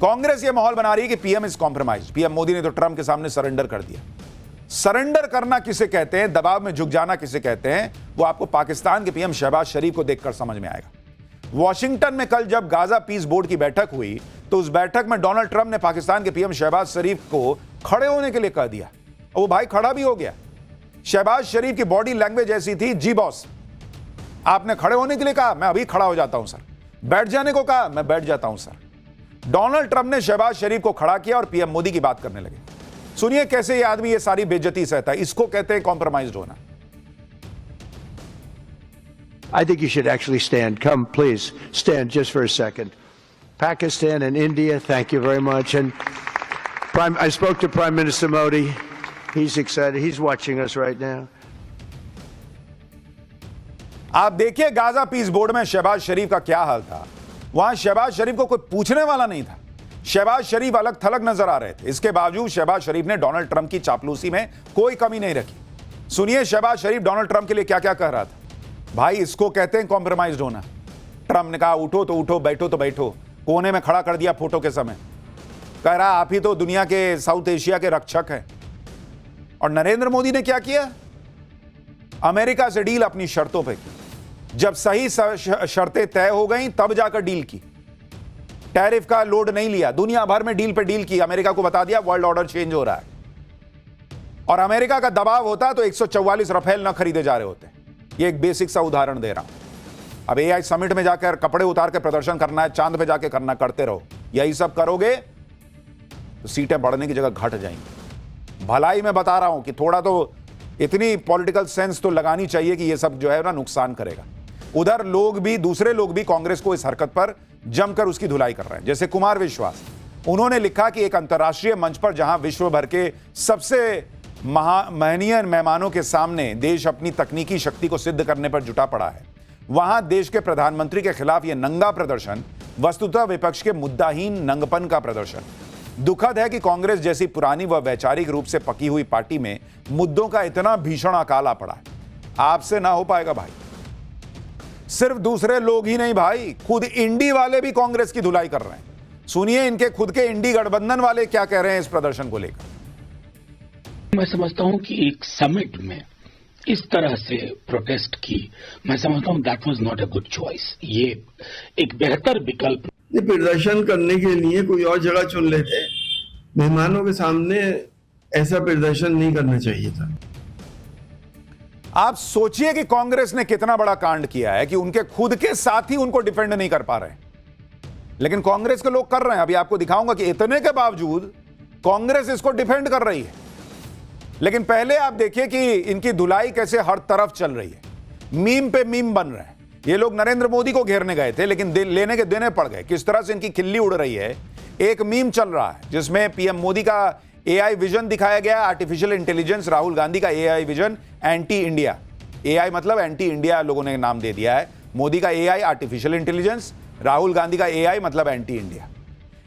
कांग्रेस ये माहौल बना रही है कि PM is compromise. PM Modi ने तो ट्रंप के सामने सरेंडर कर दिया। सरेंडर करना किसे कहते हैं, दबाव में झुक जाना किसे कहते हैं, वो आपको पाकिस्तान के पीएम शहबाज शरीफ को देखकर समझ में आएगा। वॉशिंगटन में कल जब गाजा पीस बोर्ड की बैठक हुई तो उस बैठक में डोनाल्ड ट्रंप ने पाकिस्तान के पीएम शहबाज शरीफ को खड़े होने के लिए कह दिया और वो भाई खड़ा भी हो गया। शहबाज शरीफ की बॉडी लैंग्वेज ऐसी थी, जी बॉस, आपने खड़े होने के लिए कहा, मैं अभी खड़ा हो जाता हूं सर। बैठ जाने को कहा, मैं बैठ जाता हूं सर। डोनाल्ड ट्रंप ने शहबाज शरीफ को खड़ा किया और पीएम मोदी की बात करने लगे। सुनिए कैसे ये आदमी ये सारी बेइज्जती सहता है। इसको कहते हैं कॉम्प्रोमाइज्ड होना। I think you should actually stand. Come, please, stand just for a second. Pakistan and India, thank you very much. And I spoke to Prime Minister Modi. He's excited. He's watching us right now. आप देखिए Gaza piece board में शहबाज शरीफ का क्या हाल था। वहां शहबाज शरीफ को कोई पूछने वाला नहीं था। शहबाज शरीफ अलग थलग नजर आ रहे थे। इसके बावजूद शहबाज शरीफ ने डोनाल्ड ट्रंप की चापलूसी में कोई कमी नहीं रखी। सुनिए शहबाज शरीफ डोनाल्ड ट्रंप के लिए क्या क्या कह रहा था। भाई इसको कहते हैं कॉम्प्रोमाइज्ड होना। ट्रंप ने कहा उठो तो उठो, बैठो तो बैठो। कोने में खड़ा कर दिया फोटो के समय। कह रहा आप ही तो दुनिया के साउथ एशिया के रक्षक हैं। और नरेंद्र मोदी ने क्या किया, अमेरिका से डील अपनी शर्तों पे की। जब सही शर्तें तय हो गई तब जाकर डील की। टैरिफ का लोड नहीं लिया, दुनिया भर में डील पे डील की। अमेरिका को बता दिया वर्ल्ड ऑर्डर चेंज हो रहा है। और अमेरिका का दबाव होता तो 144 रफेल ना खरीदे जा रहे होते। ये एक बेसिक सा उदाहरण दे रहा हूं। अब एआई समिट में जाकर कपड़े उतार के प्रदर्शन करना है, चांद पे जाके करना, करते रहो। यही सब करोगे तो सीटें बढ़ने की जगह घट जाएंगी। भलाई में बता रहा हूं कि थोड़ा तो इतनी पॉलिटिकल सेंस तो लगानी चाहिए कि ये सब जो है ना नुकसान करेगा। उधर लोग भी, दूसरे लोग भी कांग्रेस को इस हरकत पर जमकर उसकी धुलाई कर रहे हैं। जैसे कुमार विश्वास, उन्होंने लिखा कि एक अंतर्राष्ट्रीय मंच पर जहां विश्व भर के सबसे महनीय मेहमानों के सामने देश अपनी तकनीकी शक्ति को सिद्ध करने पर जुटा पड़ा है, वहां देश के प्रधानमंत्री के खिलाफ यह नंगा प्रदर्शन वस्तुतः विपक्ष के मुद्दाहीन नंगपन का प्रदर्शन। दुखद है कि कांग्रेस जैसी पुरानी व वैचारिक रूप से पकी हुई पार्टी में मुद्दों का इतना भीषण अकाल आ पड़ा है। आपसे ना हो पाएगा भाई। सिर्फ दूसरे लोग ही नहीं भाई, खुद इंडी वाले भी कांग्रेस की धुलाई कर रहे हैं। सुनिए इनके खुद के इंडी गठबंधन वाले क्या कह रहे हैं इस प्रदर्शन को लेकर। मैं समझता हूं कि एक समिट में इस तरह से प्रोटेस्ट की, मैं समझता हूं that was not a good choice. ये एक बेहतर विकल्प। ये प्रदर्शन करने के लिए कोई और जगह चुन लेते। मेहमानों के सामने ऐसा प्रदर्शन नहीं करना चाहिए था। आप सोचिए कि कांग्रेस ने कितना बड़ा कांड किया है कि उनके खुद के साथी उनको डिफेंड नहीं कर पा रहे, लेकिन कांग्रेस के लोग कर रहे हैं। अभी आपको दिखाऊंगा कि इतने के बावजूद कांग्रेस इसको डिफेंड कर रही है। लेकिन पहले आप देखिए कि इनकी धुलाई कैसे हर तरफ चल रही है। मीम पे मीम बन रहे हैं। ये लोग नरेंद्र मोदी को घेरने गए थे लेकिन लेने के देने पड़ गए। किस तरह से इनकी खिल्ली उड़ रही है। एक मीम चल रहा है जिसमें पीएम मोदी का एआई विजन दिखाया गया, आर्टिफिशियल इंटेलिजेंस, राहुल गांधी का AI vision anti India. AI मतलब एंटी इंडिया लोगों ने नाम दे दिया है। मोदी का AI artificial intelligence, Rahul Gandhi का एआई मतलब एंटी इंडिया।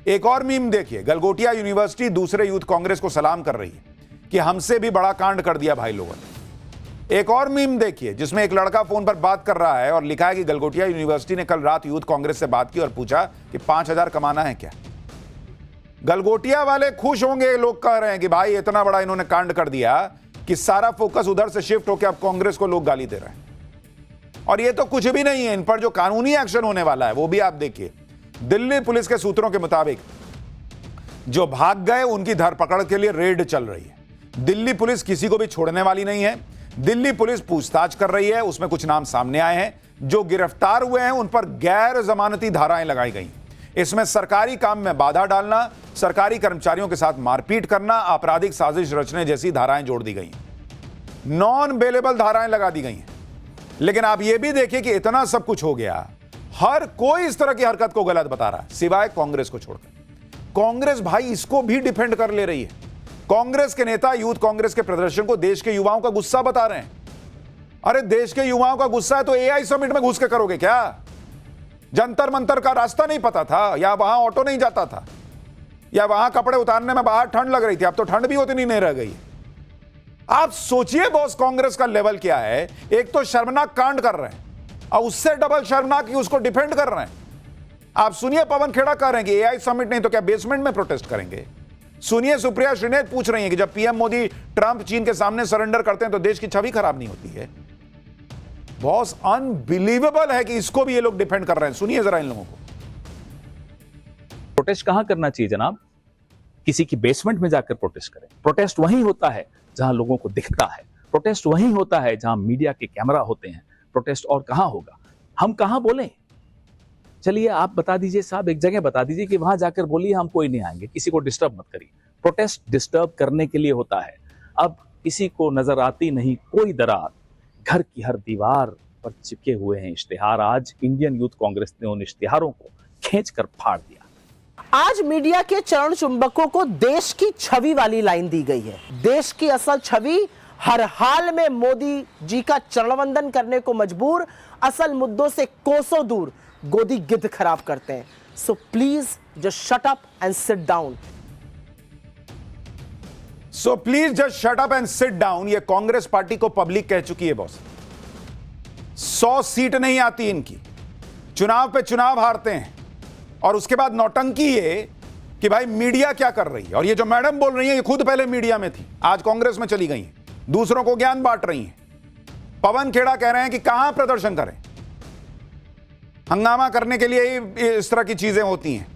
एक और मीम देखिए, गलगोटिया यूनिवर्सिटी दूसरे यूथ कांग्रेस को सलाम कर रही है कि हमसे भी बड़ा कांड कर दिया भाई लोगों ने। एक और मीम देखिए जिसमें एक लड़का फोन पर बात कर रहा है और लिखा है कि गलगोटिया यूनिवर्सिटी ने कल रात यूथ कांग्रेस से बात की और पूछा कि 5,000 कमाना है क्या। गलगोटिया वाले खुश होंगे, लोग कह रहे हैं कि भाई इतना बड़ा इन्होंने कांड कर दिया कि सारा फोकस उधर से शिफ्ट होकर अब कांग्रेस को लोग गाली दे रहे हैं। और ये तो कुछ भी नहीं है, इन पर जो कानूनी एक्शन होने वाला है वो भी आप देखिए। दिल्ली पुलिस के सूत्रों के मुताबिक जो भाग गए उनकी धरपकड़ के लिए रेड चल रही है। दिल्ली पुलिस किसी को भी छोड़ने वाली नहीं है। दिल्ली पुलिस पूछताछ कर रही है। उसमें कुछ नाम सामने आए हैं। जो गिरफ्तार हुए हैं उन पर गैर जमानती धाराएं लगाई गई। इसमें सरकारी काम में बाधा डालना, सरकारी कर्मचारियों के साथ मारपीट करना, आपराधिक साजिश रचने जैसी धाराएं जोड़ दी गई। नॉन बेलेबल धाराएं लगा दी गई हैं। लेकिन आप यह भी देखिए कि इतना सब कुछ हो गया, हर कोई इस तरह की हरकत को गलत बता रहा है सिवाय कांग्रेस को छोड़कर। कांग्रेस भाई इसको भी डिफेंड कर ले रही है। कांग्रेस के नेता यूथ कांग्रेस के प्रदर्शन को देश के युवाओं का गुस्सा बता रहे हैं। अरे देश के युवाओं का गुस्सा है तो एआई समिट में घुस के करोगे क्या? जंतर मंतर का रास्ता नहीं पता था, या वहां ऑटो नहीं जाता था, या वहां कपड़े उतारने में बाहर ठंड लग रही थी। अब तो ठंड भी उतनी नहीं रह गई। आप सोचिए बॉस कांग्रेस का लेवल क्या है। एक तो शर्मनाक कांड कर रहे हैं और उससे डबल शर्मनाक कि उसको डिफेंड कर रहे हैं। आप सुनिए पवन खेड़ा कह रहे हैं कि एआई समिट नहीं तो क्या बेसमेंट में प्रोटेस्ट करेंगे। सुनिए सुप्रिया श्रीनेत पूछ रही है कि जब पीएम मोदी ट्रंप चीन के सामने सरेंडर करते हैं तो देश की छवि खराब नहीं होती है। बहुत अनबिलीवेबल है कि इसको भी ये लोग डिफेंड कर रहे हैं। सुनिए जरा इन लोगों को। प्रोटेस्ट कहां करना चाहिए जनाब? किसी की बेसमेंट में जाकर प्रोटेस्ट करें। प्रोटेस्ट वहीं होता है जहां लोगों को दिखता है। प्रोटेस्ट वहीं होता है जहां मीडिया के कैमरा होते हैं। प्रोटेस्ट और कहां होगा? हम कहां बोलें? चलिए आप बता दीजिए साहब, एक जगह बता दीजिए कि वहां जाकर बोलिए हम कोई नहीं आएंगे, किसी को डिस्टर्ब मत करिए। प्रोटेस्ट डिस्टर्ब करने के लिए होता है। अब किसी को नजर आती नहीं कोई दरार, घर की हर दीवार पर चिपके हुए हैं इश्तिहार। आज इंडियन यूथ कांग्रेस ने उन इश्तिहारों को खींचकर फाड़ दिया। आज मीडिया के चरण चुंबकों को देश की छवि वाली लाइन दी गई है। देश की असल छवि हर हाल में मोदी जी का चरणवंदन करने को मजबूर, असल मुद्दों से कोसों दूर गोदी गिद्ध खराब करते हैं। So please just shut up and sit down. So please just shut up and sit down, ये कांग्रेस पार्टी को पब्लिक कह चुकी है बॉस। 100 सीट नहीं आती इनकी, चुनाव पे चुनाव हारते हैं और उसके बाद नौटंकी ये कि भाई मीडिया क्या कर रही है। और ये जो मैडम बोल रही है ये खुद पहले मीडिया में थी, आज कांग्रेस में चली गई हैं, दूसरों को ज्ञान बांट रही हैं। पवन खेड़ा कह रहे हैं कि कहां प्रदर्शन करें, हंगामा करने के लिए ही इस तरह की चीजें होती हैं।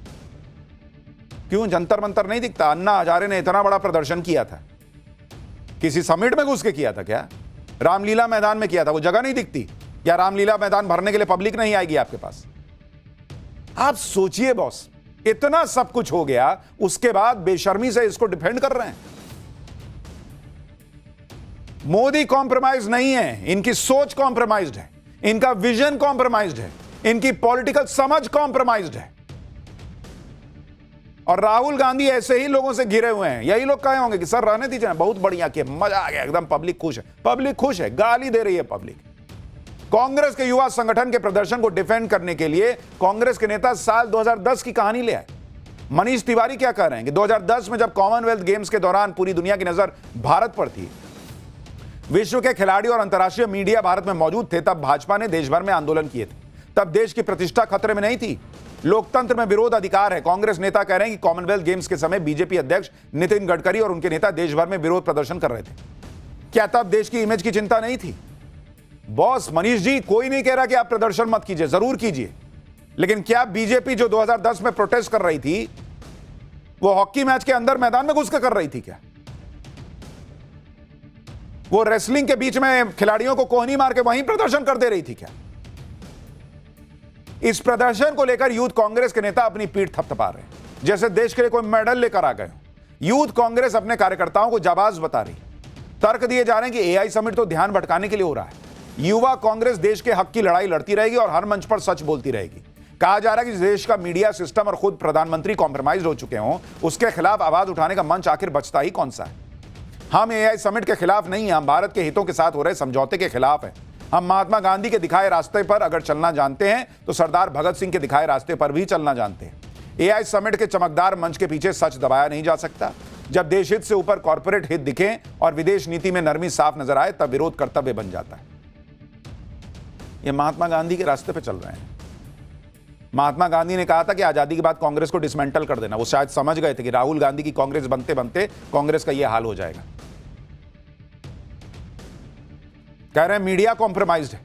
क्यों जंतर मंतर नहीं दिखता? अन्ना हजारे ने इतना बड़ा प्रदर्शन किया था, किसी समिट में घुस के किया था क्या? रामलीला मैदान में किया था, वो जगह नहीं दिखती? या रामलीला मैदान भरने के लिए पब्लिक नहीं आएगी आपके पास? आप सोचिए बॉस, इतना सब कुछ हो गया, उसके बाद बेशर्मी से इसको डिफेंड कर रहे हैं। मोदी कॉम्प्रोमाइज नहीं है, इनकी सोच कॉम्प्रोमाइज्ड है, इनका विजन कॉम्प्रोमाइज्ड है, इनकी पॉलिटिकल समझ कॉम्प्रोमाइज्ड है। और राहुल गांधी ऐसे ही लोगों से घिरे हुए हैं। यही लोग कहे होंगे कि सर रहने दीजिए, बहुत बढ़िया किया, मजा आ गया, एकदम पब्लिक खुश है। पब्लिक खुश है, गाली दे रही है पब्लिक। कांग्रेस के युवा संगठन के प्रदर्शन को डिफेंड करने के लिए कांग्रेस के नेता साल 2010 की कहानी ले आए। मनीष तिवारी क्या कह रहे हैं कि 2010 में जब कॉमनवेल्थ गेम्स के दौरान पूरी दुनिया की नजर भारत पर थी, विश्व के खिलाड़ी और अंतर्राष्ट्रीय मीडिया भारत में मौजूद थे, तब भाजपा ने देश भर में आंदोलन किए थे। तब देश की प्रतिष्ठा खतरे में नहीं थी, लोकतंत्र में विरोध अधिकार है। कांग्रेस नेता कह रहे हैं कि कॉमनवेल्थ गेम्स के समय बीजेपी अध्यक्ष नितिन गडकरी और उनके नेता देश भर में विरोध प्रदर्शन कर रहे थे। क्या तब देश की इमेज की चिंता नहीं थी? बॉस मनीष जी, कोई नहीं कह रहा कि आप प्रदर्शन मत कीजिए, जरूर कीजिए, लेकिन क्या बीजेपी जो 2010 में प्रोटेस्ट कर रही थी वो हॉकी मैच के अंदर मैदान में घुस कर रही थी क्या? वो रेसलिंग के बीच में खिलाड़ियों को कोहनी मार के वहीं प्रदर्शन कर दे रही थी क्या? इस प्रदर्शन को लेकर यूथ कांग्रेस के नेता अपनी पीठ थपथपा रहे हैं जैसे देश के लिए कोई मेडल लेकर आ गए। यूथ कांग्रेस अपने कार्यकर्ताओं को जाबाज बता रही, तर्क दिए जा रहे हैं कि एआई समिट तो ध्यान भटकाने के लिए हो रहा है। युवा कांग्रेस देश के हक की लड़ाई लड़ती रहेगी और हर मंच पर सच बोलती रहेगी। कहा जा रहा है कि देश का मीडिया सिस्टम और खुद प्रधानमंत्री कॉम्प्रोमाइज हो चुके हों, उसके खिलाफ आवाज उठाने का मंच आखिर बचता ही कौन सा है? हम एआई समिट के खिलाफ नहीं है, हम भारत के हितों के साथ हो रहे समझौते के खिलाफ है। हम महात्मा गांधी के दिखाए रास्ते पर अगर चलना जानते हैं तो सरदार भगत सिंह के दिखाए रास्ते पर भी चलना जानते हैं। एआई समिट के चमकदार मंच के पीछे सच दबाया नहीं जा सकता। जब देश हित से ऊपर कॉर्पोरेट हित दिखे और विदेश नीति में नरमी साफ नजर आए, तब विरोध कर्तव्य बन जाता है। ये महात्मा गांधी के रास्ते पे चल रहे हैं। महात्मा गांधी ने कहा था कि आजादी के बाद कांग्रेस को डिसमेंटल कर देना। वो शायद समझ गए थे कि राहुल गांधी की कांग्रेस बनते बनते कांग्रेस का यह हाल हो जाएगा। कह रहे हैं मीडिया कॉम्प्रोमाइज्ड है,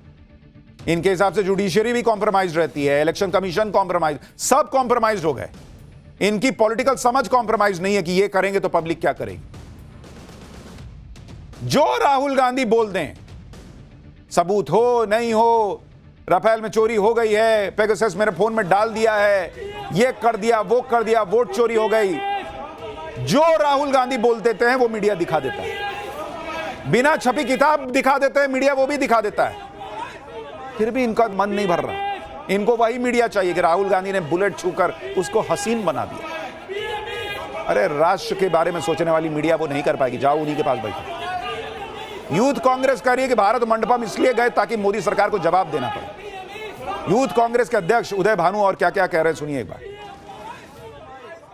इनके हिसाब से जुडिशरी भी कॉम्प्रोमाइज रहती है, इलेक्शन कमीशन कॉम्प्रोमाइज, सब कॉम्प्रोमाइज हो गए। इनकी पॉलिटिकल समझ कॉम्प्रोमाइज नहीं है कि ये करेंगे तो पब्लिक क्या करेगी। जो राहुल गांधी बोल दें, सबूत हो नहीं हो, राफेल में चोरी हो गई है, पेगासस मेरे फोन में डाल दिया है, ये कर दिया, वो कर दिया, वोट चोरी हो गई, जो राहुल गांधी बोल देते हैं वो मीडिया दिखा देता है। बिना छपी किताब दिखा देते हैं मीडिया, वो भी दिखा देता है। फिर भी इनका मन नहीं भर रहा। इनको वही मीडिया चाहिए कि राहुल गांधी ने बुलेट छूकर उसको हसीन बना दिया। अरे राष्ट्र के बारे में सोचने वाली मीडिया वो नहीं कर पाएगी, जाओ उन्हीं के पास बैठो। यूथ कांग्रेस कह रही है कि भारत मंडपम इसलिए गए ताकि मोदी सरकार को जवाब देना पड़े। यूथ कांग्रेस के अध्यक्ष उदय भानु और क्या क्या कह रहे हैं, सुनिए एक बार।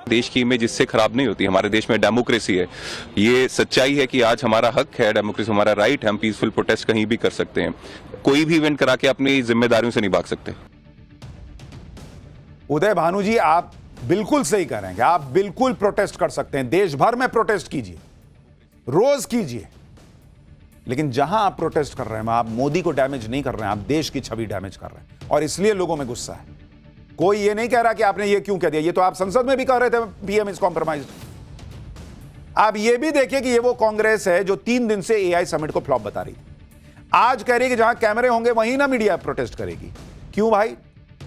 देश की इमेज इससे खराब नहीं होती। हमारे देश में डेमोक्रेसी है, ये सच्चाई है कि आज हमारा हक है, डेमोक्रेसी हमारा राइट है, हम पीसफुल प्रोटेस्ट कहीं भी कर सकते हैं, कोई भी इवेंट करा के अपनी जिम्मेदारियों से नहीं भाग सकते। उदय भानु जी, आप बिल्कुल सही कह रहे हैं कि आप बिल्कुल प्रोटेस्ट कर सकते हैं, देश भर में प्रोटेस्ट कीजिए, रोज कीजिए, लेकिन जहां आप प्रोटेस्ट कर रहे हैं आप मोदी को डैमेज नहीं कर रहे हैं, आप देश की छवि डैमेज कर रहे हैं, और इसलिए लोगों में गुस्सा है। कोई ये नहीं कह रहा कि आपने ये क्यों कह दिया, ये तो आप संसद में भी कह रहे थे पीएम इज कॉम्प्रोमाइज्ड। आप ये भी देखिए कि ये वो कांग्रेस है जो 3 दिन से एआई समिट को फ्लॉप बता रही थी, आज कह रही है कि जहां कैमरे होंगे वहीं ना मीडिया प्रोटेस्ट करेगी। क्यों भाई?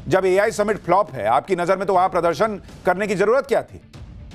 जब एआई समिट फ्लॉप है आपकी नजर में, तो वहां प्रदर्शन करने की जरूरत क्या थी?